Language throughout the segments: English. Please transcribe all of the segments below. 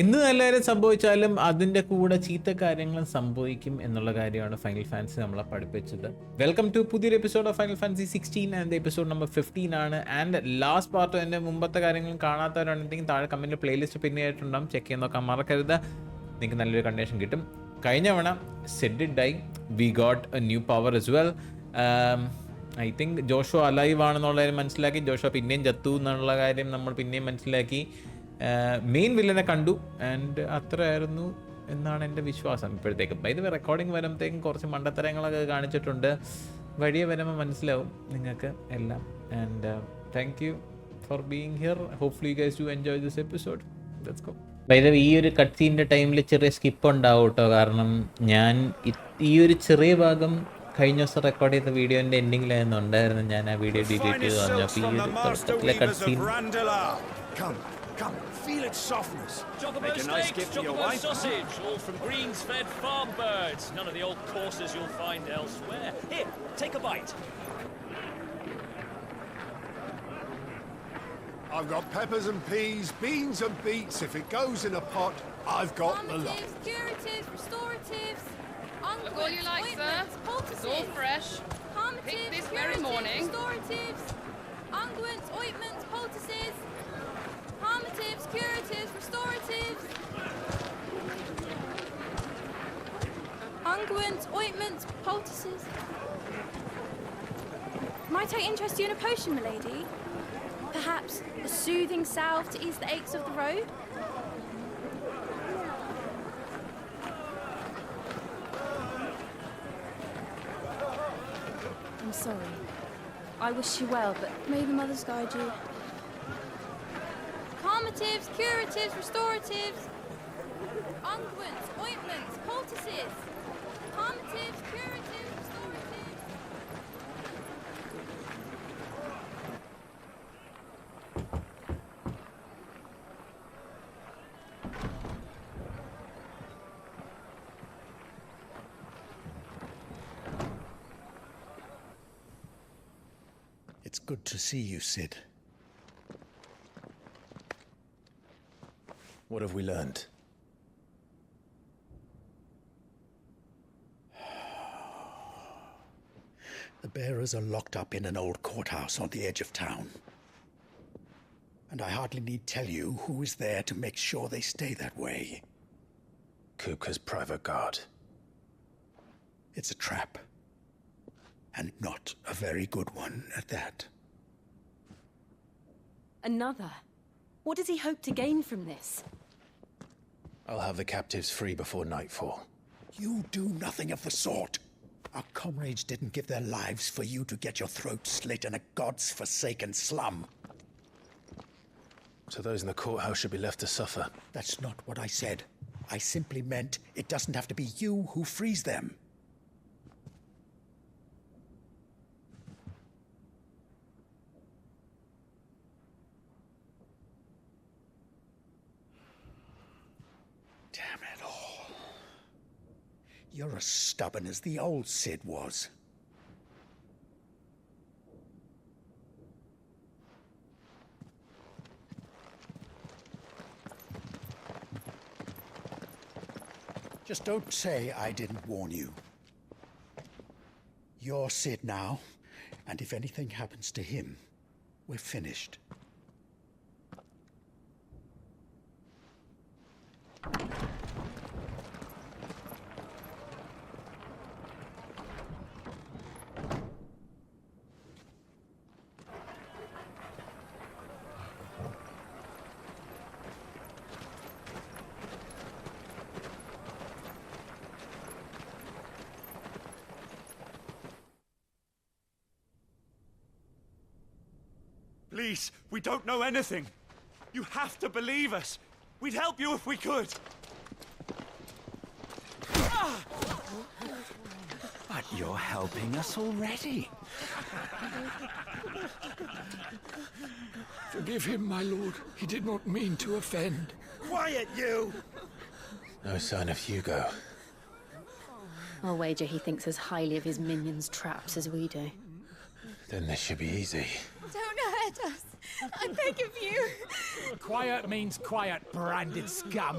എന്ത് നല്ലകാര്യം സംഭവിച്ചാലും അതിൻ്റെ കൂടെ ചീത്ത കാര്യങ്ങളും സംഭവിക്കും എന്നുള്ള കാര്യമാണ് ഫൈനൽ ഫാൻസി നമ്മളെ പഠിപ്പിച്ചത്. വെൽക്കം ടു പുതിയൊരു episode of final fancy 16 and episode number 15 ആണ്. ആൻഡ് ലാസ്റ്റ് പാർട്ടും എൻ്റെ മുമ്പത്തെ കാര്യങ്ങളും കാണാത്തവരുണ്ടെങ്കിൽ താഴെ കമൻറ്റിൽ പ്ലേലിസ്റ്റ് പിന്നെ ആയിട്ടുണ്ടാകും, ചെക്ക് ചെയ്യാൻ നോക്കാൻ മറക്കരുത്. നിങ്ങൾക്ക് നല്ലൊരു കണ്ടീഷൻ കിട്ടും. കഴിഞ്ഞ തവണ said it die, we got a new power as well. I think ജോഷോ അലൈവ് ആണെന്നുള്ള കാര്യം മനസ്സിലാക്കി. ജോഷോ പിന്നെയും ചത്തു എന്നുള്ള കാര്യം നമ്മൾ പിന്നെയും മനസ്സിലാക്കി. മെയിൻ വില്ലനെ കണ്ടു ആൻഡ് അത്രയായിരുന്നു എന്നാണ് എൻ്റെ വിശ്വാസം ഇപ്പോഴത്തേക്കും. ഇത് റെക്കോർഡിങ് വരുമ്പോഴത്തേക്കും കുറച്ച് മണ്ടത്തരങ്ങളൊക്കെ കാണിച്ചിട്ടുണ്ട്. വഴിയെ വരുമ്പോൾ മനസ്സിലാവും നിങ്ങൾക്ക് എല്ലാം. And thank you for being here. Hopefully you guys do enjoy this episode. Let's go. ഈ ഒരു കട്ട് സീൻ്റെ ടൈമിൽ ചെറിയ സ്കിപ്പ് ഉണ്ടാവും കേട്ടോ. കാരണം ഞാൻ ഈ ഒരു ചെറിയ ഭാഗം കഴിഞ്ഞ ദിവസം റെക്കോർഡ് ചെയ്ത വീഡിയോൻ്റെ എൻഡിങ്ങിലായിരുന്നു ഉണ്ടായിരുന്നു. ഞാൻ ആ വീഡിയോ ഡിലീറ്റ് ചെയ്ത് പറഞ്ഞു. അപ്പോൾ ഈ ഒരു തുടക്കത്തിലെ cut scene Come, feel its softness. Chocobos steaks, Chocobos sausage, all from greens-fed farm birds. None of the old courses you'll find elsewhere. Here, take a bite. I've got peppers and peas, beans and beets. If it goes in a pot, I've got the lot. Curatives, restoratives, Look all you like, sir. It's all fresh. Picked this very morning. Restoratives, unguents, ointments, poultices. Palmatives, curatives, restoratives. Unguents, ointments, poultices. Might I interest you in a potion, milady? Perhaps a soothing salve to ease the aches of the road? I'm sorry. I wish you well, but may the mothers guide you. Palmatives, curatives, restoratives, unguents, ointments, poultices. Palmatives, curatives, restoratives. It's good to see you, Sid. What have we learned? The bearers are locked up in an old courthouse on the edge of town. And I hardly need tell you who is there to make sure they stay that way. Kupka's private guard. It's a trap. And not a very good one at that. Another? What does he hope to gain from this? I'll have the captives free before nightfall. You do nothing of the sort. Our comrades didn't give their lives for you to get your throat slit in a god's-forsaken slum. So those in the courthouse should be left to suffer. That's not what I said. I simply meant it doesn't have to be you who frees them. Damn it all. You're as stubborn as the old Sid was. Just don't say I didn't warn you. You're Sid now, and if anything happens to him, we're finished. Please, we don't know anything. You have to believe us. We'd help you if we could. But you're helping us already. Forgive him, my lord. He did not mean to offend. Quiet, you! No sign of Hugo. I'll wager he thinks as highly of his minions' traps as we do. Then this should be easy. Don't hurt us. I beg of you. Quiet means quiet, branded scum.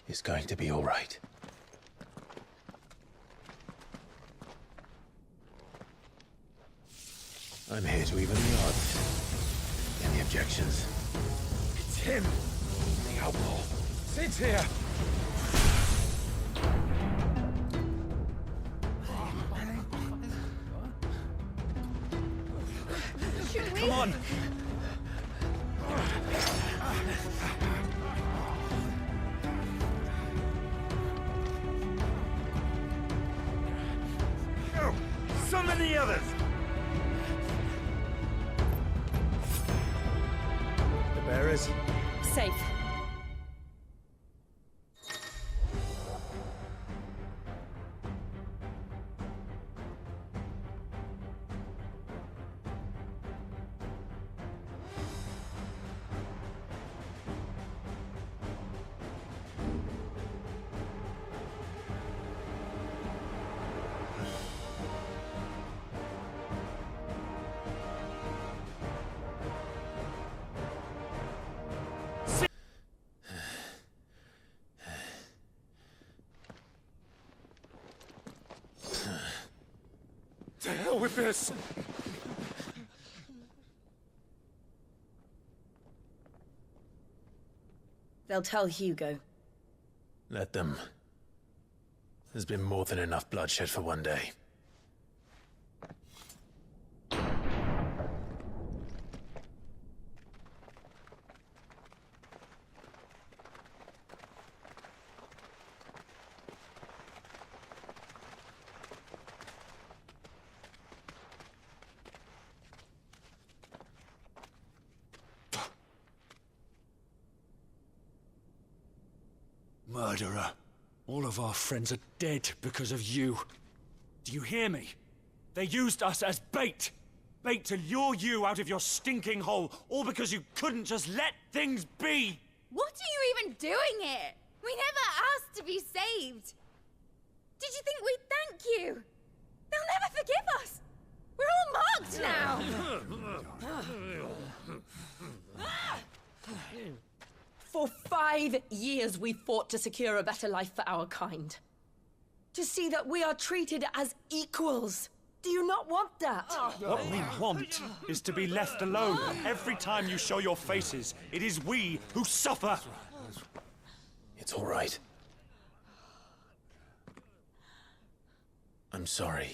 It's going to be all right. I'm here to even the odds. Any objections? It's him, the outlaw. Sid's here. Come on! Oh, summon the others! The bearers? Safe. To hell with this! They'll tell Hugo. Let them. There's been more than enough bloodshed for one day. Murderer. All of our friends are dead because of you. Do you hear me? They used us as bait. Bait to lure you out of your stinking hole, all because you couldn't just let things be. What are you even doing here? We never asked to be saved. Did you think we'd thank you? They'll never forgive us. We're all marked now. For 5 years we fought to secure a better life for our kind. To see that we are treated as equals. Do you not want that? What we want is to be left alone. Every time you show your faces, it is we who suffer. It's all right. I'm sorry.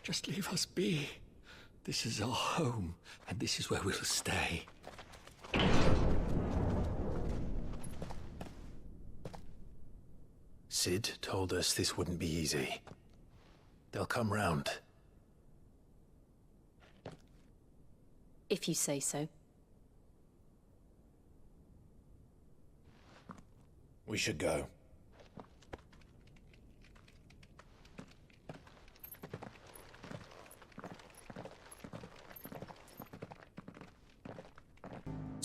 Just leave us be. This is our home, and this is where we'll stay. Sid told us this wouldn't be easy. They'll come round. If you say so. We should go.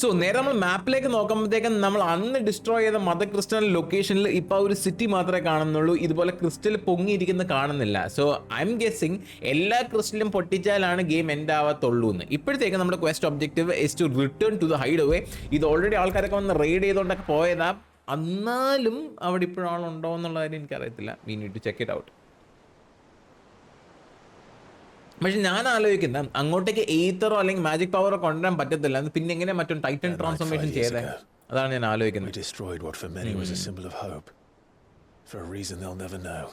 So നേരെ നമ്മൾ മാപ്പിലേക്ക് നോക്കുമ്പോഴത്തേക്കും നമ്മൾ അന്ന് destroy ചെയ്ത mother crystal ലൊക്കേഷനിൽ ഇപ്പോൾ ഒരു city മാത്രമേ കാണുന്നുള്ളൂ. ഇതുപോലെ ക്രിസ്റ്റൽ പൊങ്ങിയിരിക്കുന്ന കാണുന്നില്ല. സോ ഐ എം ഗെസ്സിങ് എല്ലാ ക്രിസ്റ്റലും പൊട്ടിച്ചാലാണ് ഗെയിം എൻഡ് ആവത്തുള്ളൂ എന്ന്. ഇപ്പോഴത്തേക്ക് നമ്മുടെ quest objective is to return to the hideaway. ഇത് ഓൾറെഡി ആൾക്കാരൊക്കെ വന്ന് റെയ്ഡ് ചെയ്തുകൊണ്ടൊക്കെ പോയതാ. എന്നാലും അവിടെ ഇപ്പോഴാളുണ്ടോ എന്നുള്ള കാര്യം എനിക്കറിയത്തില്ല. We need to check it out. പക്ഷെ ഞാൻ ആലോചിക്കുന്ന അങ്ങോട്ടേക്ക് എയ്ത്തറോ അല്ലെങ്കിൽ മാജിക് പവറോ കൊണ്ടുവരാൻ പറ്റത്തില്ല. പിന്നെ എങ്ങനെ മറ്റും ടൈറ്റൻ ട്രാൻസ്ഫോർമേഷൻ ചെയ്തേ? അതാണ് ഞാൻ ആലോചിക്കുന്നത്. We destroyed what for many was a symbol of hope. For a reason they'll never know.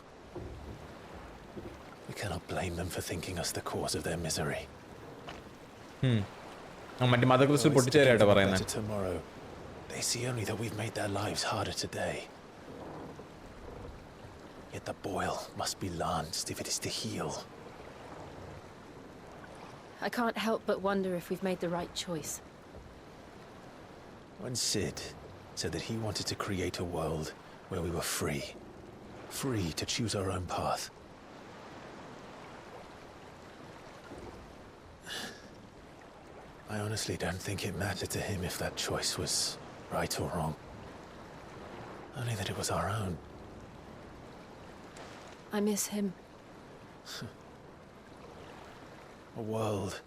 We cannot blame them for thinking us the cause of their misery. മറ്റേ മദർ ക്രിസ്റ്റൽ പൊട്ടിച്ചേരായിട്ട് പറയുന്നത്. Tomorrow, they see only that we've made their lives harder today. Yet the boil must be lanced if it is to heal. I can't help but wonder if we've made the right choice. When Sid said that he wanted to create a world where we were free to choose our own path, I honestly don't think it mattered to him if that choice was right or wrong. Only that it was our own. I miss him. A world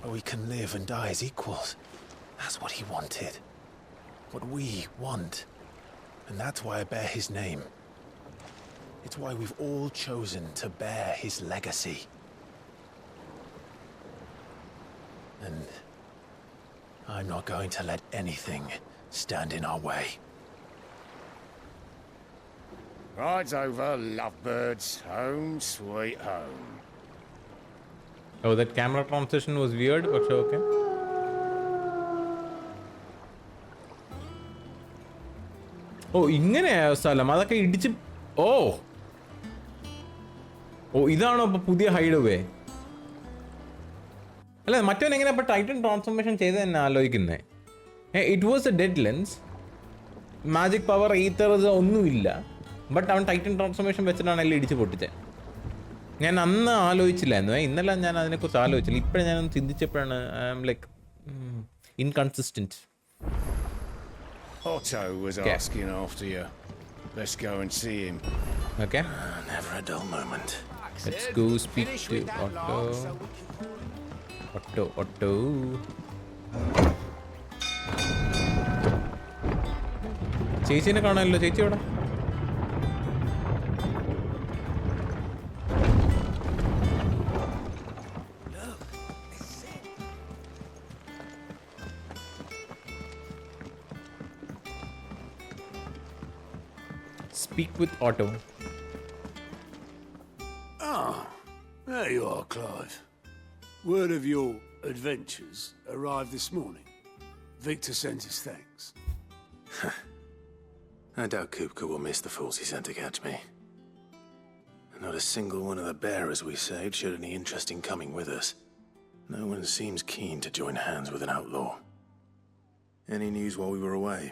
where we can live and die as equals. That's what he wanted. What we want. And that's why I bear his name. It's why we've all chosen to bear his legacy. And I'm not going to let anything stand in our way. Rides over, lovebirds. Home, sweet home. Oh, that camera transition was weird, but okay. Oh, ഇങ്ങനെയായോ സ്ഥലം? അതൊക്കെ ഇടിച്ച് ഇതാണോ ഇപ്പൊ പുതിയ hide വേ? അല്ല, മറ്റവൻ എങ്ങനെ ഇപ്പൊ ടൈറ്റൻ ട്രാൻസ്ഫോർമേഷൻ ചെയ്ത് തന്നെ ആലോചിക്കുന്നേ? It was a dead lens, magic power, ഈത്തർസ് ഒന്നുമില്ല. ബട്ട് അവൻ ടൈറ്റൻ ട്രാൻസ്ഫോർമേഷൻ വെച്ചിട്ടാണ് എല്ലാം ഇടിച്ച് പൊട്ടിച്ചത്. ഞാൻ അന്ന് ആലോചിച്ചില്ലായിരുന്നു. ഇന്നലെ ഞാൻ അതിനെക്കുറിച്ച് ആലോചിച്ചില്ല. ഇപ്പോഴും ഞാനൊന്ന് ചിന്തിച്ചപ്പോഴാണ് I am like inconsistent. Otto was asking after you. Let's go and see him. Okay. Never a dull moment. Let's go speak to Otto. Otto. ചേച്ചീനെ കാണാനല്ലോ. ചേച്ചി എവിടെ? Speak with Otto. There you are, Clive. Word of your adventures arrived this morning. Victor sent his thanks. I doubt Kupka will miss the fools he sent to catch me. Not a single one of the bearers we saved showed any interest in coming with us. No one seems keen to join hands with an outlaw. Any news while we were away?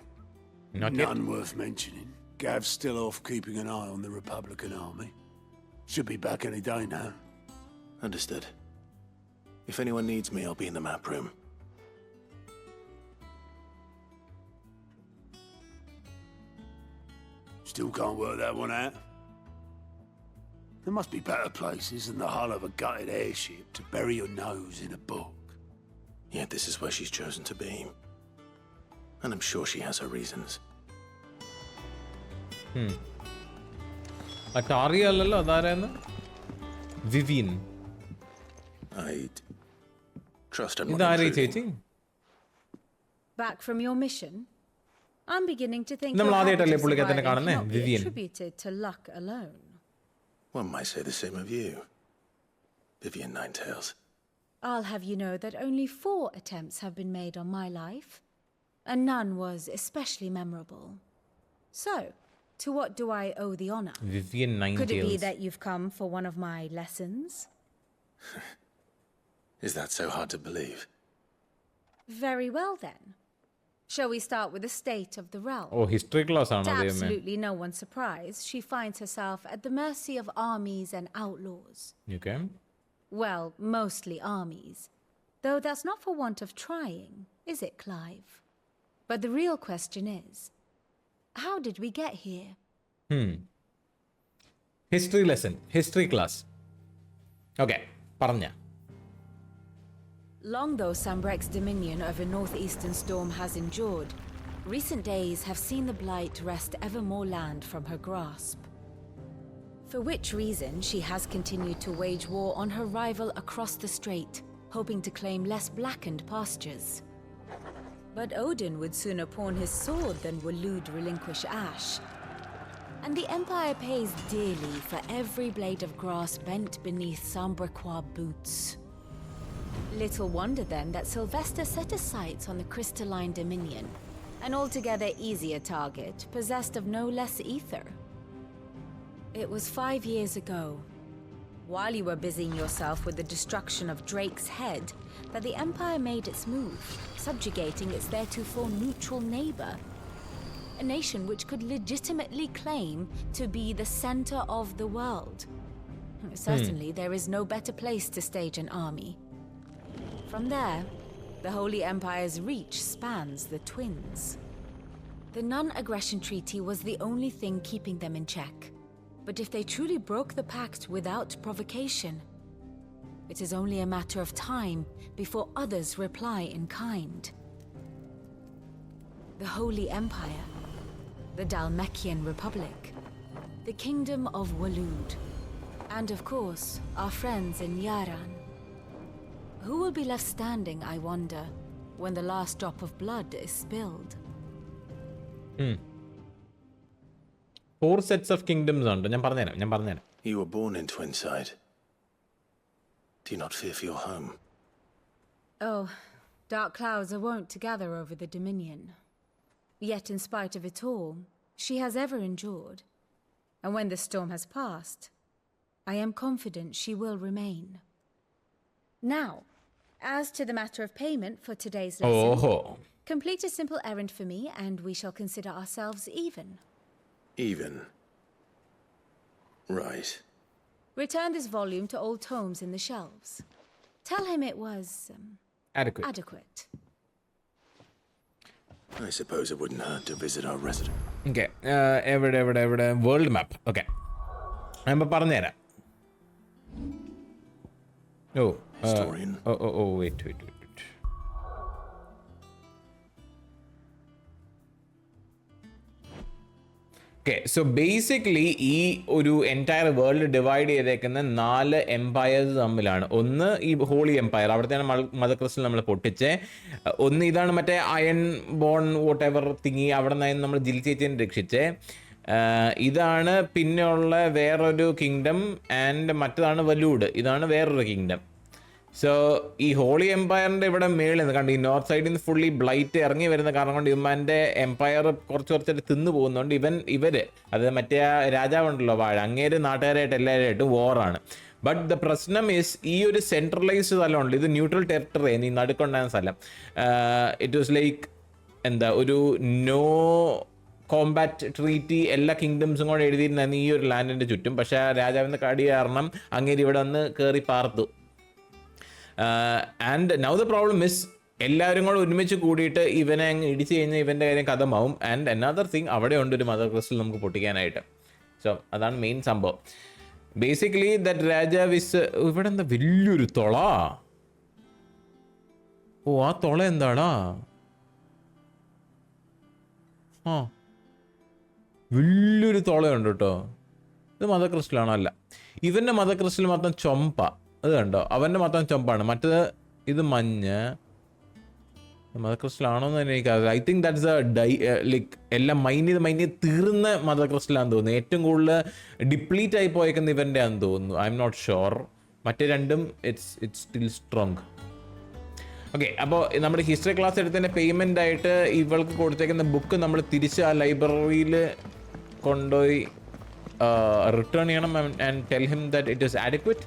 None worth mentioning. Gav's still off keeping an eye on the Republican army. Should be back any day now. Understood. If anyone needs me, I'll be in the map room. Still can't work that one out. There must be better places than the hull of a gutted airship to bury your nose in a book. Yet this is where she's chosen to be. And I'm sure she has her reasons. Atari allalo adarayna Vivian. I trust I'm not Idari intruding. chechi. Back from your mission? I'm beginning to think നമ്മൾ your ആദ്യമായിട്ടല്ലേ habit of പുള്ളിക്കാരനെ surviving കാണുന്നേ? cannot be Vivian. attributed to luck alone. One might say the same of you, Vivian Ninetails. I'll have you know that only 4 attempts have been made on my life, and none was especially memorable. So, to what do I owe the honor? Vivian Ninetails. Could it be that you've come for one of my lessons? Is that so hard to believe? Very well then. Shall we start with the state of the realm? Oh, history class To ആണോ ദൈവമേ? absolutely no one's surprise, she finds herself at the mercy of armies and outlaws. Okay. Well, mostly armies. Though that's not for want of trying, is it, Clive? But the real question is, how did we get here? History lesson. History class. Okay. പറഞ്ഞ. Long though Sambrek's dominion over northeastern storm has endured, recent days have seen the Blight wrest ever more land from her grasp. For which reason she has continued to wage war on her rival across the strait, hoping to claim less blackened pastures. But Odin would sooner pawn his sword than Waloed relinquish Ash. And the Empire pays dearly for every blade of grass bent beneath Sambrequois boots. Little wonder then that Sylvester set his sights on the crystalline dominion, an altogether easier target, possessed of no less ether. It was 5 years ago, while you were busying yourself with the destruction of Drake's head, that the Empire made its move, subjugating its theretofore neutral neighbor. A nation which could legitimately claim to be the center of the world. Certainly, there is no better place to stage an army. From there, the Holy Empire's reach spans the Twins. The non-aggression treaty was the only thing keeping them in check. But if they truly broke the pact without provocation, it is only a matter of time before others reply in kind. The Holy Empire, the Dalmekian Republic, the Kingdom of Waloed, and of course, our friends in Yaran. Who will be left standing, I wonder, when the last drop of blood is spilled? 4 sets of kingdoms ഉണ്ട്. ഞാൻ പറഞ്ഞുതരാം. You were born in Twinside. Do you not fear for your home? Oh, dark clouds are wont to gather over the Dominion. Yet in spite of it all, she has ever endured. And when the storm has passed, I am confident she will remain. Now, as to the matter of payment for today's lesson, complete a simple errand for me and we shall consider ourselves even. Even? Right. Return this volume to old tomes in the shelves. Tell him it was... adequate. I suppose it wouldn't hurt to visit our resident. Okay. എവിടെ world map. Okay, ഞാൻ പറഞ്ഞുതരാം. Historian. Wait. Okay, so basically ഈ ഒരു entire world divide ചെയ്തേക്കുന്ന 4 empires തമ്മിലാണ്. ഒന്ന് ഈ holy Empire, അവിടത്തെയാണ് mother crystal നമ്മൾ പൊട്ടിച്ചേ. ഒന്ന് ഇതാണ് മറ്റേ അയൺ ബോൺ വോട്ട് എവർ തിങ്ങി, അവിടെ നിന്നായിരുന്നു നമ്മൾ ജിൽ ചേച്ചിനെ രക്ഷിച്ചേ. ഇതാണ് പിന്നെയുള്ള വേറൊരു കിങ്ഡം, ആൻഡ് മറ്റതാണ് വലൂഡ്, ഇതാണ് വേറൊരു കിങ്ഡം. സോ ഈ ഹോളി എംപയറിൻ്റെ ഇവിടെ മേളിൽ നിന്ന് കണ്ട് ഈ നോർത്ത് സൈഡിൽ നിന്ന് ഫുള്ളി ബ്ലൈറ്റ് ഇറങ്ങി വരുന്ന കാരണം കൊണ്ട് ഇവൻ്റെ എംപയർ കുറച്ചായിട്ട് തിന്നു പോകുന്നതുകൊണ്ട് ഇവർ അത് മറ്റേ രാജാവുണ്ടല്ലോ വാഴ, അങ്ങേര് നാട്ടുകാരായിട്ട് എല്ലാവരുമായിട്ടും വോറാണ്. ബട്ട് ദ പ്രശ്നം ഈസ് ഈ ഒരു സെൻട്രലൈസ്ഡ് സ്ഥലമുണ്ട്, ഇത് ന്യൂട്രൽ ടെറിട്ടറി, ഈ നടുക്കുണ്ടായ സ്ഥലം. ഇറ്റ് വാസ് ലൈക്ക് എന്താ ഒരു നോ കോമ്പാറ്റ് ട്രീറ്റി എല്ലാ കിങ്ഡംസും കൂടെ എഴുതിയിരുന്നായിരുന്നു ഈ ഒരു ലാൻഡിൻ്റെ ചുറ്റും. പക്ഷേ ആ രാജാവിൻ്റെ കടി കാരണം അങ്ങേര് ഇവിടെ വന്ന് കയറി പാർത്തു. And now the problem is എല്ലാവരും കൂടെ ഒരുമിച്ച് കൂടിയിട്ട് ഇവനെ അങ്ങ് ഇടിച്ച് കഴിഞ്ഞാൽ ഇവൻ്റെ കാര്യം കഥമാവും. ആൻഡ് അനദർ തിങ്, അവിടെ ഉണ്ട് ഒരു മദർ ക്രിസ്റ്റൽ നമുക്ക് പൊട്ടിക്കാനായിട്ട്. സോ അതാണ് മെയിൻ സംഭവം. ബേസിക്കലി ദറ്റ് രാജാവ് ഇസ് ഇവിടെ എന്താ വലിയൊരു തുള. ആ തുള എന്താടാ? വലിയൊരു തുളയുണ്ട് കേട്ടോ. ഇത് മദർ ക്രിസ്റ്റലാണോ? അല്ല, ഇവൻ്റെ മദർ ക്രിസ്റ്റൽ മൊത്തം ചൊമ്പ. അത് കണ്ടോ, അവൻ്റെ മൊത്തം ചൊമ്പാണ്. മറ്റേത് ഇത് മഞ്ഞ്. മദർ ക്രിസ്റ്റലാണോ എന്ന് തന്നെ എനിക്കറിയില്ല. ഐ തിങ്ക് ദാറ്റ്സ് ലൈക്ക് എല്ലാം മൈൻ ചെയ്ത് തീർന്ന മദർ ക്രിസ്റ്റലാണെന്ന് തോന്നുന്നു. ഏറ്റവും കൂടുതൽ ഡിപ്ലീറ്റ് ആയി പോയേക്കുന്ന ഇവൻ്റെ ആണെന്ന് തോന്നുന്നു. I'm not sure. മറ്റേ രണ്ടും ഇറ്റ്സ് സ്റ്റിൽ സ്ട്രോങ്. ഓക്കെ, അപ്പോൾ നമ്മുടെ ഹിസ്റ്ററി ക്ലാസ് എടുത്തതിൻ്റെ പേയ്മെൻ്റ് ആയിട്ട് ഇവൾക്ക് കൊടുത്തേക്കുന്ന ബുക്ക് നമ്മൾ തിരിച്ച് ആ ലൈബ്രറിയിൽ കൊണ്ടുപോയി റിട്ടേൺ ചെയ്യണം and tell him that it is adequate.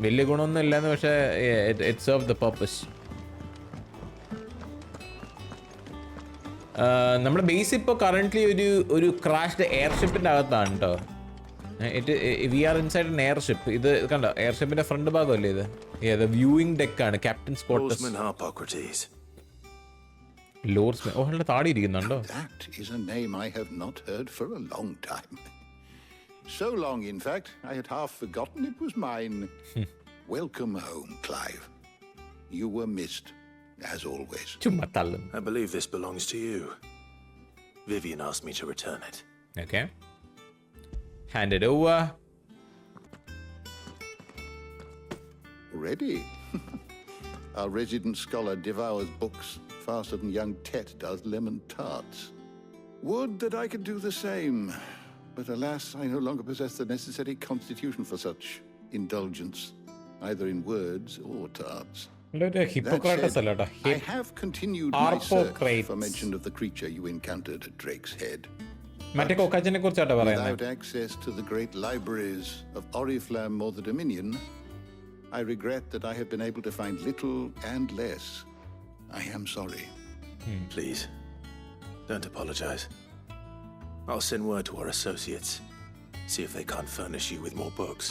വലിയ ഗുണമൊന്നും ഇല്ലെന്ന്, പക്ഷേ ഇറ്റ് സെർവ് ദ പർപ്പസ്. നമ്മുടെ ബേസ് ഇപ്പോൾ കറൻ്റ്ലി ഒരു ക്രാഷ്ഡ് എയർഷിപ്പിൻ്റെ അകത്താണ് കേട്ടോ. We are inside an airship. ഇത് കണ്ടോ, എയർഷിപ്പിന്റെ ഫ്രണ്ട് ഭാഗമല്ലേ ഇത്? ഏത് വ്യൂയിങ് ഡെക്കാണ്, ക്യാപ്റ്റൻസ് ക്വാർട്ടേഴ്സ്. ലോർഡ്സ്മാൻ. ഓ, അയാളുടെ താടി ഇരിക്കുന്നുണ്ടോ? That is a name I have not heard for a long time. So long, in fact, I had half forgotten it was mine. Welcome home, Clive. You were missed, as always. I believe this belongs to you. Vivian asked me to return it. Okay. Hand it over. Ready? Our resident scholar devours books faster than young Tet does lemon tarts. Would that I could do the same. But alas, I no longer possess the necessary constitution for such indulgence, either in words or tarts. That said, I have continued my search for mention of the creature you encountered at Drake's Head. മറ്റേ കൊക്കാച്ചനെ കുറിച്ചാട്ടോ പറയുന്നത്. Without access to the great libraries of Oriflamme or the Dominion, I regret that I have been able to find little and less. I am sorry. Please, don't apologize. I'll send word to our associates. See if they can't furnish you with more books.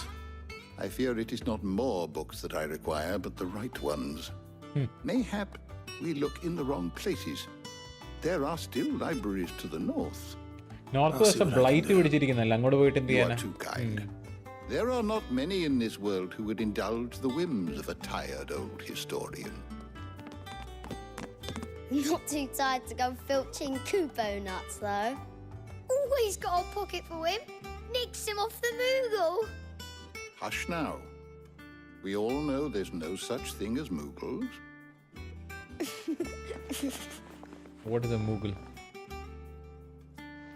I fear it is not more books that I require, but the right ones. Mayhap we look in the wrong places. There are still libraries to the north. North west blight പിടിച്ചിരിക്കുന്നല്ല, അങ്ങോട്ട് പോയിട്ട് എന്ത് You ചെയ്യാനാ? are too kind. There are not many in this world who would indulge the whims of a tired old historian. Not too tired to go filching Kupo nuts, though. Always got a pocket for him. Nicks him off the Moogle. Hush now. We all know there's no such thing as Moogles. What is a Moogle?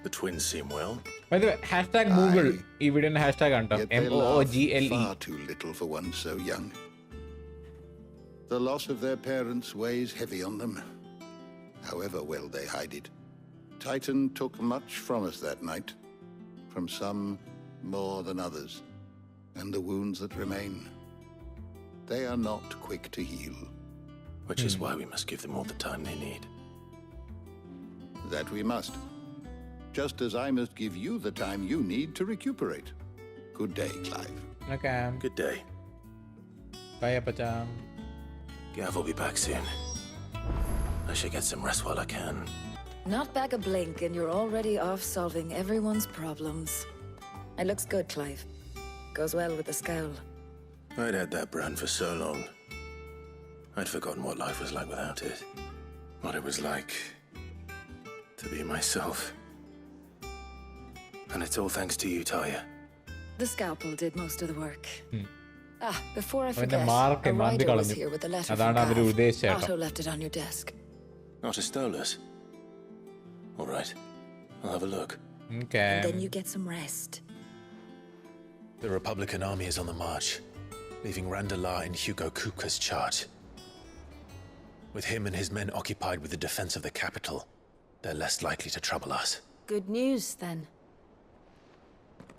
The twins seem well. By the way, hashtag Moogle. ഈ വീഡിയോന്റെ hashtag ആണ് Yet they laugh MOOGLE. far too little for one so young. The loss of their parents weighs heavy on them, however well they hide it. Titan took much from us that night, from some more than others, and the wounds that remain, they are not quick to heal. Which is why we must give them all the time they need. That we must. Just as I must give you the time you need to recuperate. Good day, Clive. Okay. Good day. Bye, Apacha. Gav will be back soon. I should get some rest while I can. Not back a blink and you're already off solving everyone's problems. It looks good, Clive. Goes well with the scowl. I'd had that brand for so long. I'd forgotten what life was like without it. What it was like to be myself. And it's all thanks to you, Talia. The scalpel did most of the work. Before I അവന്റെ forget, mark a മാന്തി rider was കളഞ്ഞു. here with a letter അതാണ് from അവര് Gav. ഉദ്ദേശിച്ച Otto left it on your desk. Not a stolus. All right. I'll have a look. Okay. And then you get some rest. The Republican army is on the march, leaving Randalar in Hugo Kupka's charge. With him and his men occupied with the defense of the capital, they're less likely to trouble us. Good news, then.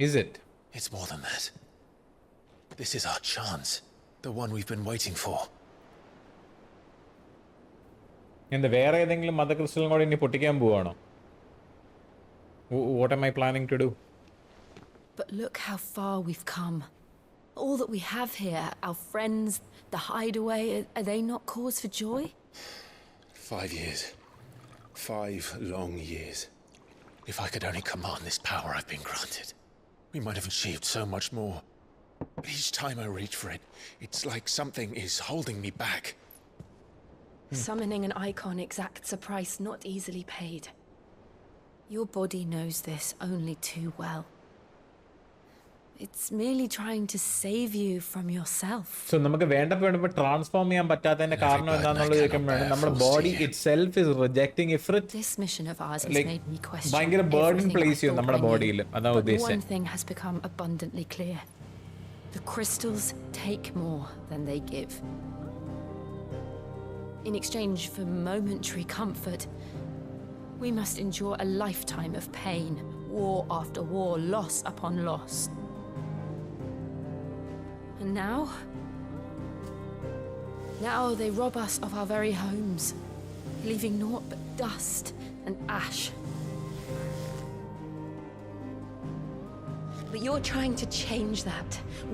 Is it? It's more than that. This is our chance. The one we've been waiting for. എന്താ വേറെ ഏതെങ്കിലും മതക്രിസ്റ്റലും കൂടെ ഇനി പൊട്ടിക്കാൻ പോവാണോ? What am I planning to do? But look how far we've come. All that we have here, our friends, the hideaway, are they not cause for joy? 5 years. 5 long years. If I could only command this power I've been granted, we might have achieved so much more. But each time I reach for it, it's like something is holding me back. Summoning an Eikon exacts a price not easily paid. Your body knows this only too well. It's merely trying to save you from yourself. So നമുക്ക് വേണ്ടപ്പോൾ transform ചെയ്യാൻ പറ്റാത്തതിന്റെ കാരണം എന്താണെന്നുള്ളത് ചോദിക്കുമ്പോഴാണ് നമ്മുടെ body itself is rejecting Ifrit. This mission of ours has made me question ഭയങ്കര burden place ചെയ്യും നമ്മുടെ ബോഡിയിൽ. അതാണ് But ഉദ്ദേശിച്ചത്. one thing has become abundantly clear. The crystals take more than they give. In exchange for momentary comfort, we must endure a lifetime of pain, war after war, loss upon loss. And now they rob us of our very homes, leaving naught but dust and ash. But you're trying to change that.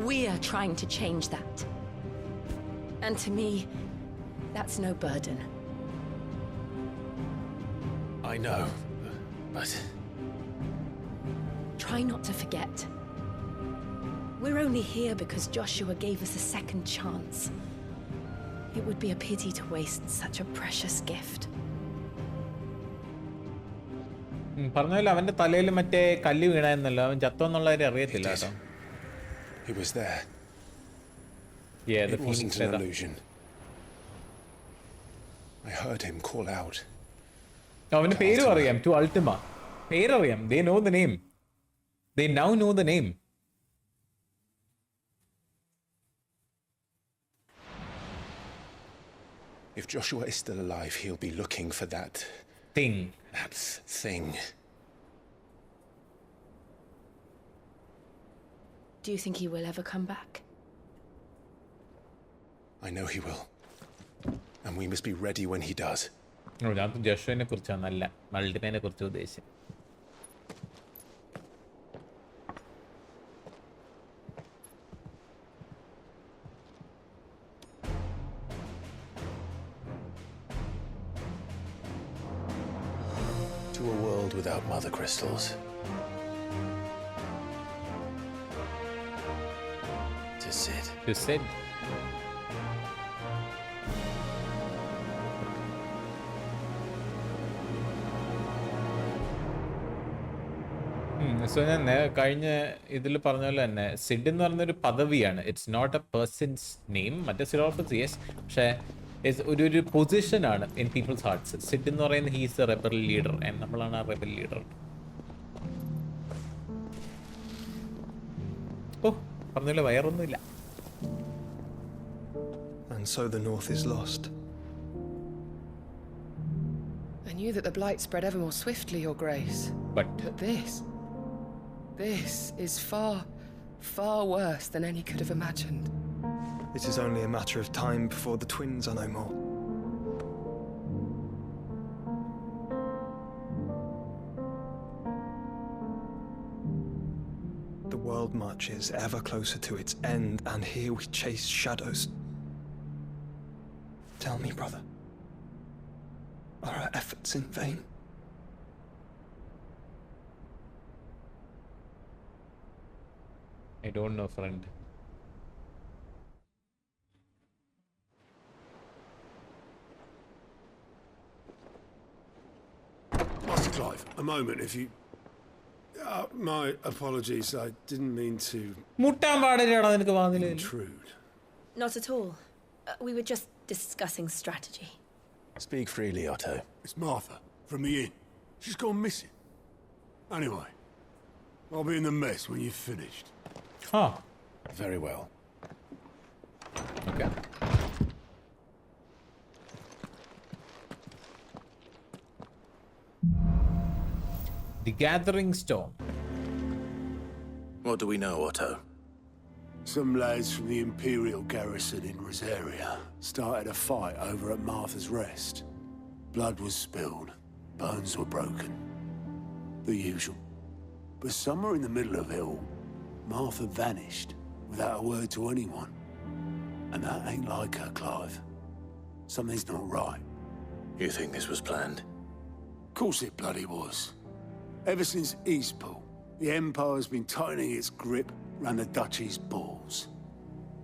We're trying to change that. And to me, that's no burden. I know, but... Try not to forget. We're only here because Joshua gave us a second chance. It would be a pity to waste such a precious gift. പറഞ്ഞല്ലോ അവന്റെ തലയിൽ മറ്റേ കല്ല് വീണായിരുന്നല്ലോ, അവൻ ചത്തോന്നുള്ള കാര്യം അറിയത്തില്ല കേട്ടോ. It was there. Yeah, the It wasn't an illusion. I heard him call out. അവന്റെ പേരും അറിയാം, ടു അൾട്ടിമ. പേരറിയാം. They know the name. They now know the name. If Joshua is still alive, he'll be looking for that thing. That thing. Do you think he will ever come back? I know he will. And we must be ready when he does. ഞാൻ ജഷുവിനെ കുറിച്ചാണ്, നല്ല മൾഡിനെ കുറിച്ച് ഉദ്ദേശിച്ചത്. To a world without mother crystals. To Sid. To Sid. So ഞാൻ കഴിഞ്ഞ ഇതിൽ പറഞ്ഞ പോലെ തന്നെ സിഡ് എന്ന് പറയുന്നൊരു പദവിയാണ്. It's not a person's name. മറ്റേ സിഡോൾഫസ് യെസ്, പക്ഷേ ഒരു പൊസിഷനാണ് ഇൻ പീപ്പിൾസ് ഹാർട്ട്സ്. സിഡ് എന്ന് പറയുന്നത് ഹീസ് എ റെബൽ ലീഡർ, നമ്മളാണ് ആ റെബൽ ലീഡർ. ഓ പറഞ്ഞ വയറൊന്നുമില്ല. And so the North is lost. I knew that the Blight spread ever more swiftly, Your Grace. But this is far, far worse than any could have imagined. It is only a matter of time before the twins are no more. The world marches ever closer to its end, and here we chase shadows. Tell me, brother, are our efforts in vain? I don't know, friend. Master Clive, a moment, if you... my apologies, I didn't mean to... intrude. Not at all. We were just discussing strategy. Speak freely, Otto. It's Martha, from the inn. She's gone missing. Anyway, I'll be in the mess when you've finished. Huh. Very well. Okay. The Gathering Storm. What do we know, Otto? Some lads from the Imperial garrison in Runejerry started a fight over at Martha's Rest. Blood was spilled, bones were broken. The usual. But somewhere in the middle of it all, Martha vanished without a word to anyone. And that ain't like her, Clive. Something's not right. You think this was planned? Course it bloody was. Ever since Eastpool, the Empire's been tightening its grip round the Duchy's balls.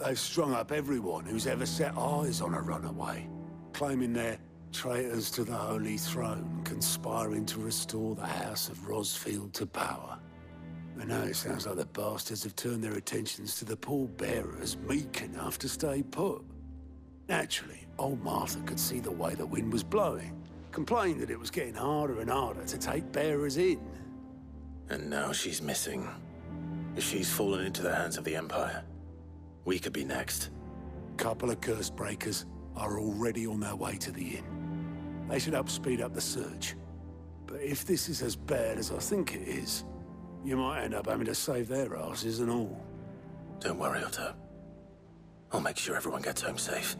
They've strung up everyone who's ever set eyes on a runaway, claiming they're traitors to the Holy Throne, conspiring to restore the House of Rosfield to power. And now it sounds like the bastards have turned their attentions to the pallbearers meek enough to stay put. Naturally, old Martha could see the way the wind was blowing, complained that it was getting harder and harder to take bearers in. And now she's missing. If she's fallen into the hands of the Empire, we could be next. Couple of curse breakers are already on their way to the inn. They should help speed up the search. But if this is as bad as I think it is, you might end up having to save their asses and all. Don't worry, Otto. I'll make sure everyone gets home safe.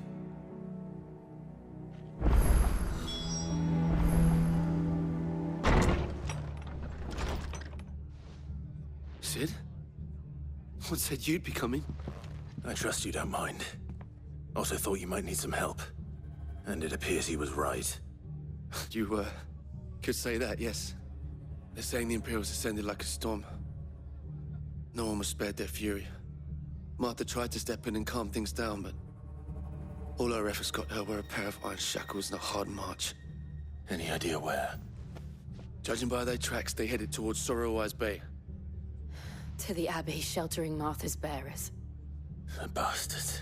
Sid? What said you'd be coming? I trust you don't mind. Also thought you might need some help. And it appears he was right. You, could say that, yes. They're saying the Imperials ascended like a storm. No one was spared their fury. Martha tried to step in and calm things down, but all her efforts got her were a pair of iron shackles and a hard march. Any idea where? Judging by their tracks, they headed towards Sorrowwise Bay. To the Abbey sheltering Martha's bearers. The bastards.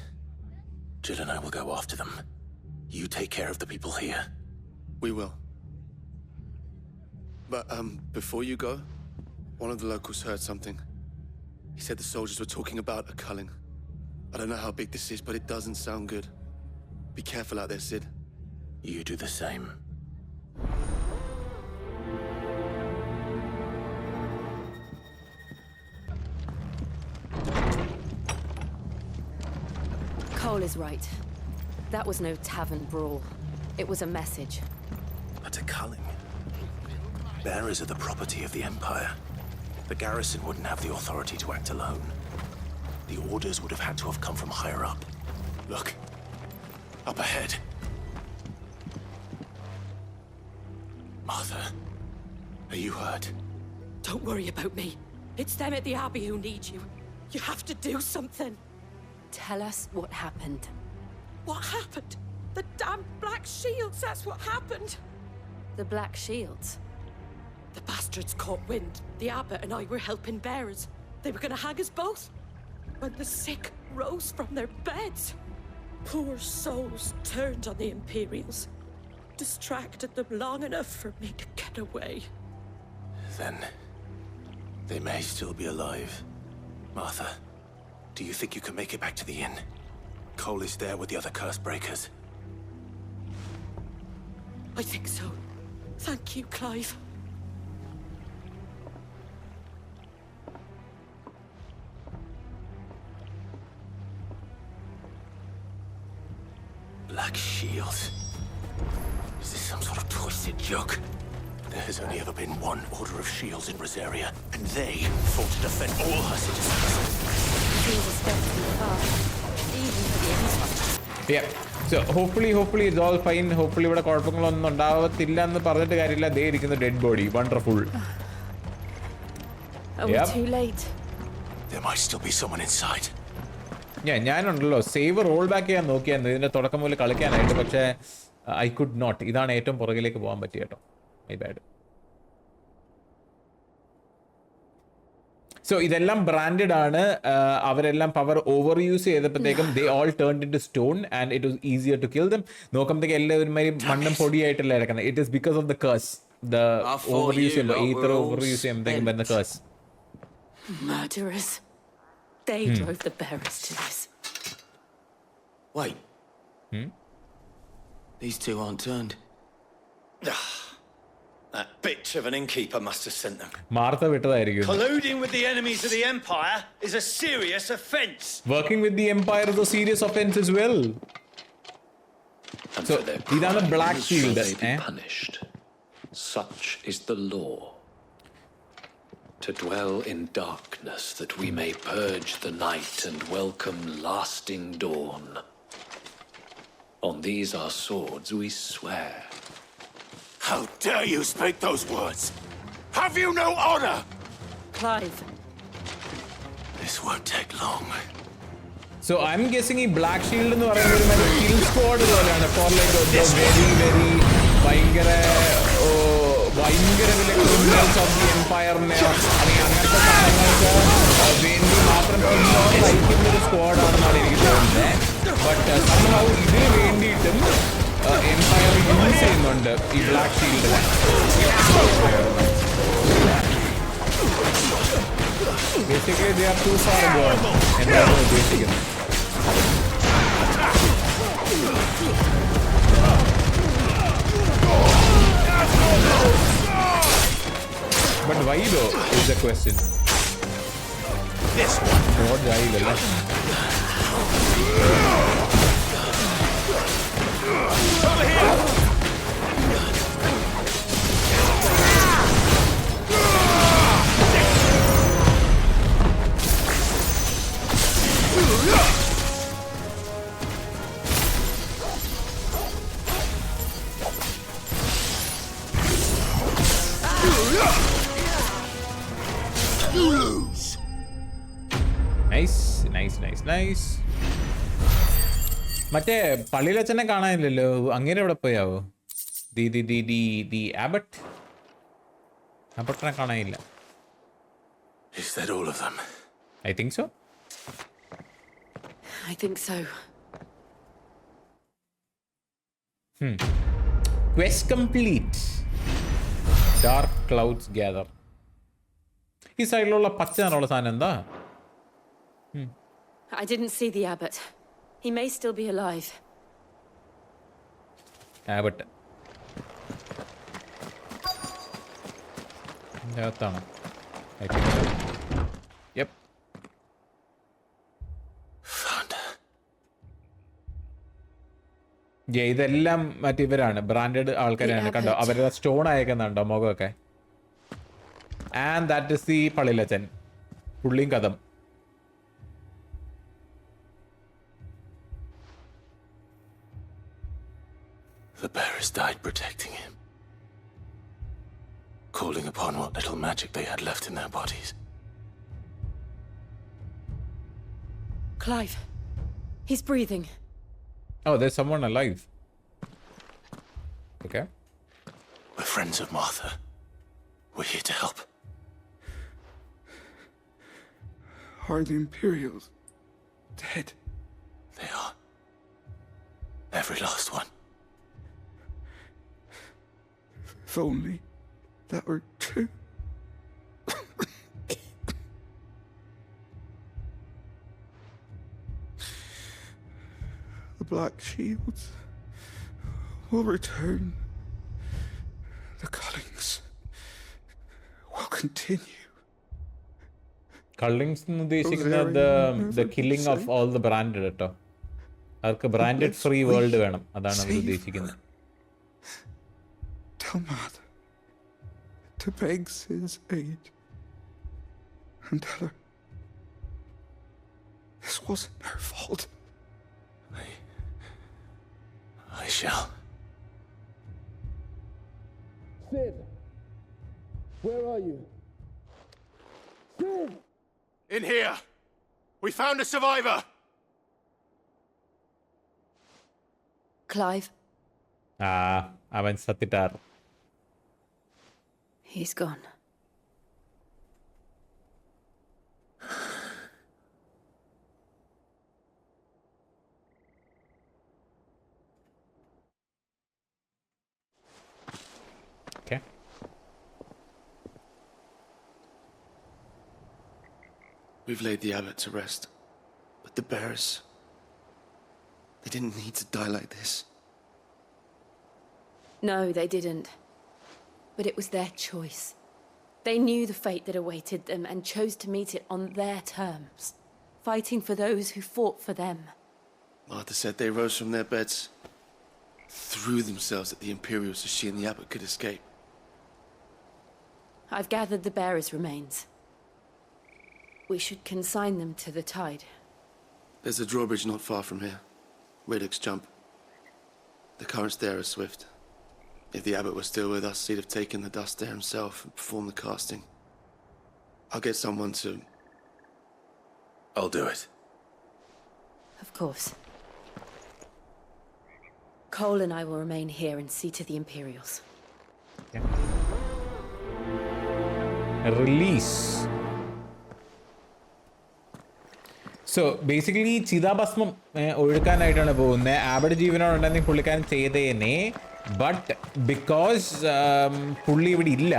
Jill and I will go after them. You take care of the people here. We will. But, before you go, one of the locals heard something. He said the soldiers were talking about a culling. I don't know how big this is, but it doesn't sound good. Be careful out there, Sid. You do the same. Cole is right. That was no tavern brawl. It was a message. But a culling. Bearers are the property of the Empire. The garrison wouldn't have the authority to act alone. The orders would have had to have come from higher up. Look. Up ahead. Martha, are you hurt? Don't worry about me. It's them at the Abbey who need you. You have to do something. Tell us what happened. What happened? The damn Black Shields, that's what happened. The Black Shields? The bastards caught wind. The abbot and I were helping bearers. They were gonna hang us both. When the sick rose from their beds, poor souls turned on the Imperials. Distracted them long enough for me to get away. Then they may still be alive. Martha, do you think you can make it back to the inn? Cole is there with the other curse breakers. I think so. Thank you, Clive. Black Shield. Is this some sort of twisted joke? There has only ever been one Order of Shields in Runejerry, and they fought to defend all her citizens. Seems a step too far, even for the Eikons. Yeah. So hopefully it's all fine. Hopefully ഇവിടെ കുഴപ്പങ്ങളൊന്നും ഉണ്ടാവത്തില്ല എന്ന് പറഞ്ഞിട്ട് കാര്യമില്ല. ദേ ഇരിക്കുന്ന dead body. Wonderful. Are we too late? There might still be someone inside. ഞാനുണ്ടല്ലോ save roll back ചെയ്യാൻ നോക്കിയായിരുന്നു ഇതിന്റെ തുടക്കം മുതൽ കളിക്കാനായിട്ട്. പക്ഷേ ഐ കുഡ് നോട്ട്. ഇതാണ് ഏറ്റവും പുറകിലേക്ക് പോകാൻ പറ്റിയ കേട്ടോ. My bad. സോ ഇതെല്ലാം ബ്രാൻഡഡ് ആണ്. അവരെല്ലാം പവർ ഓവർ യൂസ് ചെയ്തപ്പോഴത്തേക്കും they all turned in to stone and it was easier to kill them. നോക്കുമ്പോഴത്തേക്ക് എല്ലാവരും മണ്ണും പൊടിയായിട്ടല്ല ഇറക്കുന്നത്. It is because of the curse. The over use ചെയ്യുമ്പോൾ ഇത്ര ഓവർ യൂസ് ചെയ്യുമ്പോഴത്തേക്കും വരുന്ന curse. Murderers. They drove the bearers to this. Wait. These two aren't turned. That bitch of an innkeeper must have sent them. Martha വിട്ടതായിരിക്കും. Colluding with the enemies of the Empire is a serious offence. Working with the Empire is a serious offence as well. So, ഇതാണ് black shield. Punished. Such is the law. To dwell in darkness that we may purge the night and welcome lasting dawn. On these our swords we swear. How dare you speak those words? Have you no honor? Clive. This won't take long. So I'm guessing ഈ black shield എന്ന് പറയുന്നത് ഒരു kill squad പോലെയാണ്. For like very ഭയങ്കര criminals of the എംപയറിനെ അല്ലെങ്കിൽ അങ്ങനത്തെ സാധനങ്ങൾക്ക് വേണ്ടി മാത്രം നയിക്കുന്ന ഒരു സ്ക്വാഡാണെന്നാണ് എനിക്ക് തോന്നുന്നത്. ബട്ട് സംഭവ ഇതിന് വേണ്ടിയിട്ടും എംപയർ യൂസ് ചെയ്യുന്നുണ്ട് ഈ ബ്ലാക്ക് ഷീൽഡിനെ. Basically they are too far gone എന്നാണ് ഉദ്ദേശിക്കുന്നത്. But why though is the question. This one. What jayilla? Over here. Nice. മറ്റേ പള്ളിയിലച്ഛനെ കാണാനില്ലല്ലോ. അങ്ങനെ എവിടെ പോയാവോ? ദി അബട്ടിനെ കാണാനില്ല. Is that all of them? I think so. I think so. Quest complete. Dark clouds gather. ഈ സൈഡിലുള്ള പച്ച നിറമുള്ള സാധനം എന്താ? I didn't see the abbot. He may still be alive. Abbot. That's I think so. Yep. Found. ഇതെല്ലാം മറ്റേ ഇവരാണ് branded ആൾക്കാരാണ്. കണ്ടോ അവരുടെ സ്റ്റോൺ അയക്കുന്നുണ്ടോ മുഖമൊക്കെ. ആൻഡ് ദാറ്റ് ഇസ് ദി പള്ളിലച്ചൻ, പുള്ളിയും കഥം. The bearers died protecting him, calling upon what little magic they had left in their bodies. Clive, he's breathing. Oh, there's someone alive. Okay. We're friends of Martha. We're here to help. Are the Imperials dead? They are. Every last one. If only that were true. The Black Shields will return. The cullings will continue. Cullings എന്ന് ഉദ്ദേശിക്കുന്നത് the killing of all the branded കേട്ടോ. അവർക്ക് branded free world വേണം, അതാണ് അവർ ഉദ്ദേശിക്കുന്നത്. Tell Mother to beg Sid's aid and tell her this wasn't her fault. I shall. Sid, where are you? Sid! In here! We found a survivor! Clive. അവൻ സത്തിട്ടാർ. He's gone. Okay. We've laid the abbot to rest, but the bearers, they didn't need to die like this. No, they didn't. But it was their choice. They knew the fate that awaited them and chose to meet it on their terms, fighting for those who fought for them. Martha said they rose from their beds, threw themselves at the Imperials so she and the abbot could escape. I've gathered the bearers' remains. We should consign them to the tide. There's a drawbridge not far from here. Riddick's Jump. The currents there are swift. If the abbot was still with us, he'd have taken the dust there himself and performed the casting. I'll get someone to... I'll do it. Of course. Cole and I will remain here and see to the Imperials. Release. So basically ചിതാഭസ്മം ഒഴുക്കാനായിട്ടാണ് പോകുന്നത്. ആബഡ് ജീവനോടുണ്ടെങ്കിൽ പുള്ളിക്കാരൻ ചെയ്തേനെ. But because പുള്ളി ഇവിടെ ഇല്ല,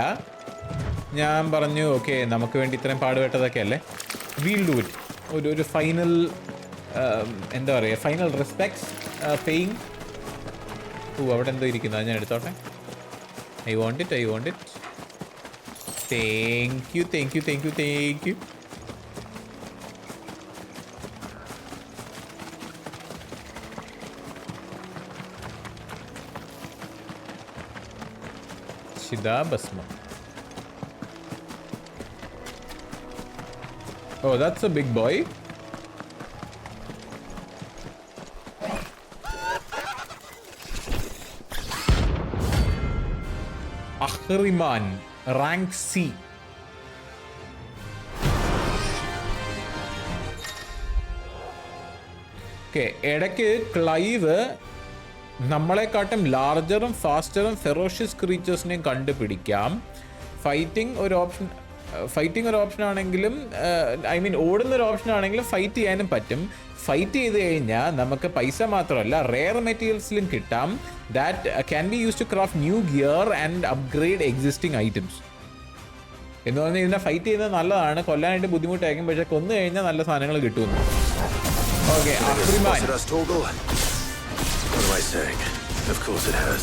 ഞാൻ പറഞ്ഞു okay നമുക്ക് വേണ്ടി ഇത്രയും പാടുപെട്ടതൊക്കെ അല്ലേ, വീൽ ഡു ഇറ്റ്. ഒരു ഫൈനൽ എന്താ പറയുക, ഫൈനൽ റെസ്പെക്ട്സ് പേയിങ്. അവിടെ എന്തോ ഇരിക്കുന്നു, അത് ഞാൻ എടുത്തോട്ടെ. I want it. Thank you. Chidabasma. Oh, that's a big boy. Ahriman, rank C. Okay, ഇടയ്ക്ക് ക്ലൈവ് നമ്മളെക്കാട്ടും ലാർജറും ഫാസ്റ്ററും ഫെറോഷ്യസ് ക്രീച്ചേഴ്സിനെയും കണ്ടുപിടിക്കാം. ഫൈറ്റിംഗ് ഒരു ഓപ്ഷൻ ആണെങ്കിലും, ഐ മീൻ ഓടുന്ന ഒരു ഓപ്ഷൻ ആണെങ്കിലും ഫൈറ്റ് ചെയ്യാനും പറ്റും. ഫൈറ്റ് ചെയ്ത് കഴിഞ്ഞാൽ നമുക്ക് പൈസ മാത്രമല്ല റെയർ മെറ്റീരിയൽസിലും കിട്ടാം. That can be use to craft new gear and upgrade existing items. എന്ന് പറഞ്ഞാൽ ഇതിനെ ഫൈറ്റ് ചെയ്യുന്നത് നല്ലതാണ്. കൊല്ലാനായിട്ട് ബുദ്ധിമുട്ടായിരിക്കും, പക്ഷെ കൊന്നു കഴിഞ്ഞാൽ നല്ല സാധനങ്ങൾ കിട്ടുമെന്ന്. Okay, What am I saying? Of course it has.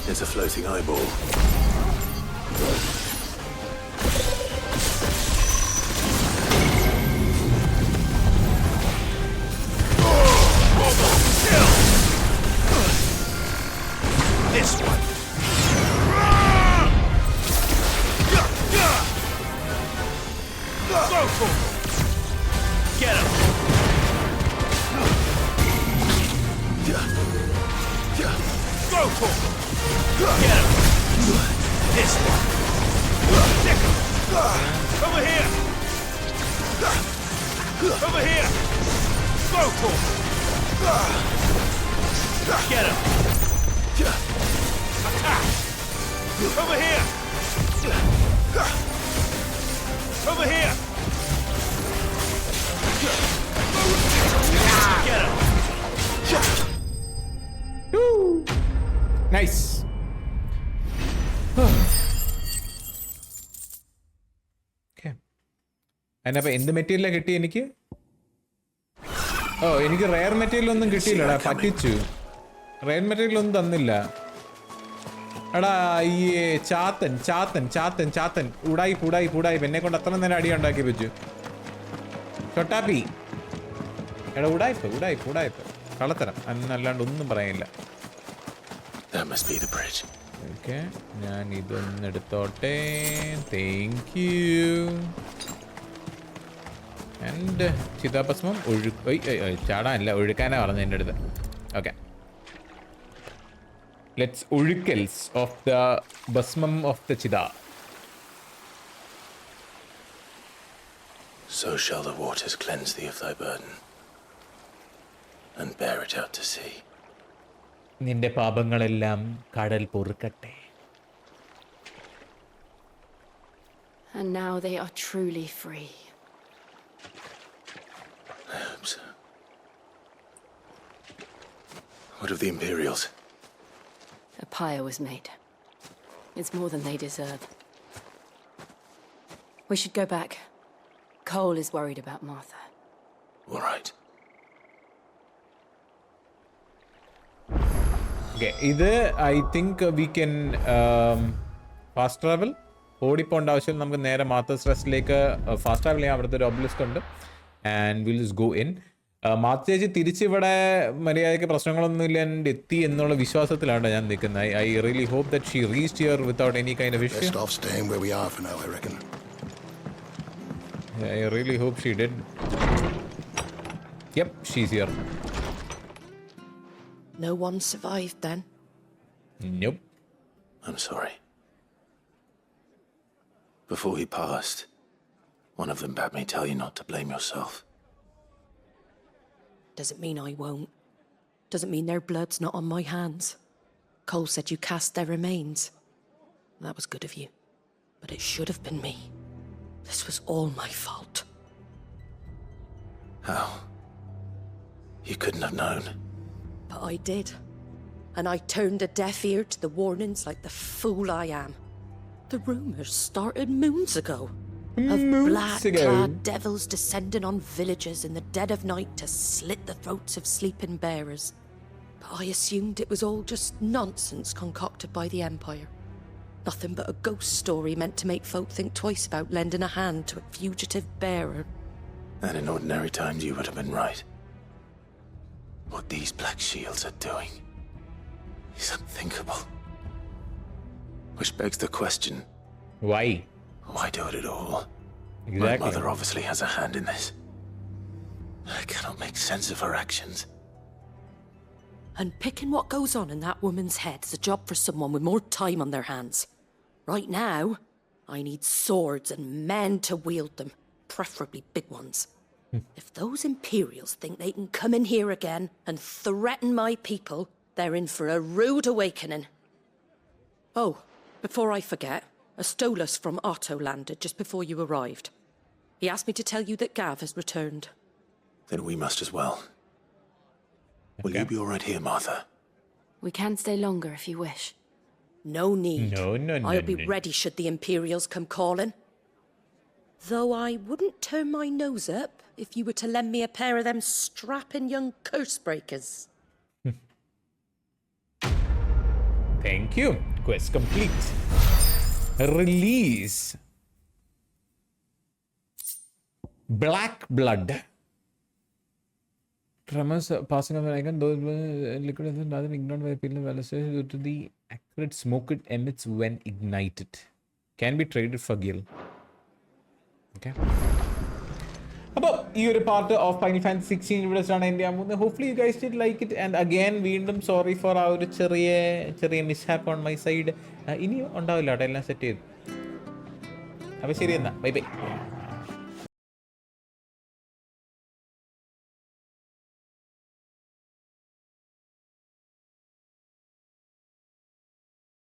It's a floating eyeball. for it! Get him! Go for it! Get him! This one! Stick him! Over here! Over here! Go for it! Get him! Attack! Over here! Over here! Get him! Woo! Nice. Okay. അതിനപ്പോ എന്ത് മെറ്റീരിയലാ കിട്ടി എനിക്ക്? ഓ എനിക്ക് rare material ഒന്നും കിട്ടിയില്ലടാ, പറ്റിച്ചു. Rare material ഒന്നും തന്നില്ല. എടാ ഈ ചാത്തൻ ഉടായി എന്നെ കൊണ്ട് അത്ര നേരം അടി ഉണ്ടാക്കി വെച്ചു. ചൊട്ടാപ്പി എടാ ഉടായ്പ കളത്തരം അന്നല്ലാണ്ട് ഒന്നും പറയാനില്ല. ഓക്കെ, ഞാൻ ഇതൊന്ന് എടുത്തോട്ടെ. Thank you. ആൻഡ് ചിതാഭസ്മം ചാടാനല്ല, ഒഴുക്കാനാ പറഞ്ഞ എൻ്റെ അടുത്ത്. ഓക്കെ, ലെറ്റ്സ് ഒഴുക്കൽസ് ഓഫ് ദ ഭസ്മം ഓഫ് ദ ചിത. So shall the waters cleanse thee of thy burden, and bear it out to sea. നിന്റെ പാപങ്ങളെല്ലാം കടൽ പൊറുക്കട്ടെ. And now they are truly free. I hope so. What of the Imperials? A pyre was made. It's more than they deserve. We should go back. Cole is worried about Martha. All right. Okay, ഇത് I think we can fast travel. ഓടിപ്പോണ്ട ആവശ്യം നമുക്ക് നേരെ മാത്തേഴ്സ് റെസ്റ്റിലേക്ക് fast travel ചെയ്യാൻ. അവിടുത്തെ ഒരു obelisk ഉണ്ട്. And will just go in. മാത്ത ചേച്ചി തിരിച്ചിവിടെ മര്യാദയ്ക്ക് പ്രശ്നങ്ങളൊന്നും ഇല്ലാണ്ട് എത്തി എന്നുള്ള വിശ്വാസത്തിലാണ് ഞാൻ നിൽക്കുന്നത്. I really hope that she reached here without any kind of issue. Best off staying where we are for now, I reckon. I really hope she did. Yep, she's here. No one survived then? Nope. I'm sorry. Before he passed, one of them bade me tell you not to blame yourself. Doesn't mean I won't. Doesn't mean their blood's not on my hands. Cole said you cast their remains. That was good of you. But it should have been me. This was all my fault. How? You couldn't have known. But I did. And I turned a deaf ear to the warnings like the fool I am. The rumours started moons ago. Of black-clad devils descending on villages in the dead of night to slit the throats of sleeping bearers. But I assumed it was all just nonsense concocted by the Empire. Nothing but a ghost story meant to make folk think twice about lending a hand to a fugitive bearer. And in ordinary times you would have been right. What these black shields are doing is unthinkable. Which begs the question... Why? Why do it at all? Exactly. My mother obviously has a hand in this. I cannot make sense of her actions. And picking what goes on in that woman's head is a job for someone with more time on their hands. Right now, I need swords and men to wield them, preferably big ones. If those Imperials think they can come in here again and threaten my people, they're in for a rude awakening. Oh, before I forget, a Stolas from Otto landed just before you arrived. He asked me to tell you that Gav has returned. Then we must as well. Will you be all right here, Martha? We can stay longer if you wish. No need. No. I'll be ready should the Imperials come calling. Though I wouldn't turn my nose up if you were to lend me a pair of them strapping young curse breakers. Thank you. Quest complete. Release. Black blood. Tremors passing of an icon, those liquid is rather ignored by people in Valisthea due to the acrid smoke it emits when ignited. Can be traded for gil. Okay. അപ്പോൾ ഈ ഒരു part of final fancy 16 ഇവിടെ വെച്ചാണ് എൻ്റെ ആകുന്നത്. Hopefully you guys did like it. And again വീണ്ടും sorry four ആ ഒരു ചെറിയ മിസ്ഹാപ്പ് ഓൺ മൈ സൈഡ്. ഇനി ഉണ്ടാവില്ല കേട്ടോ, എല്ലാം സെറ്റ് ചെയ്തു. അപ്പോൾ ശരി എന്നാ, ബൈ ബൈ.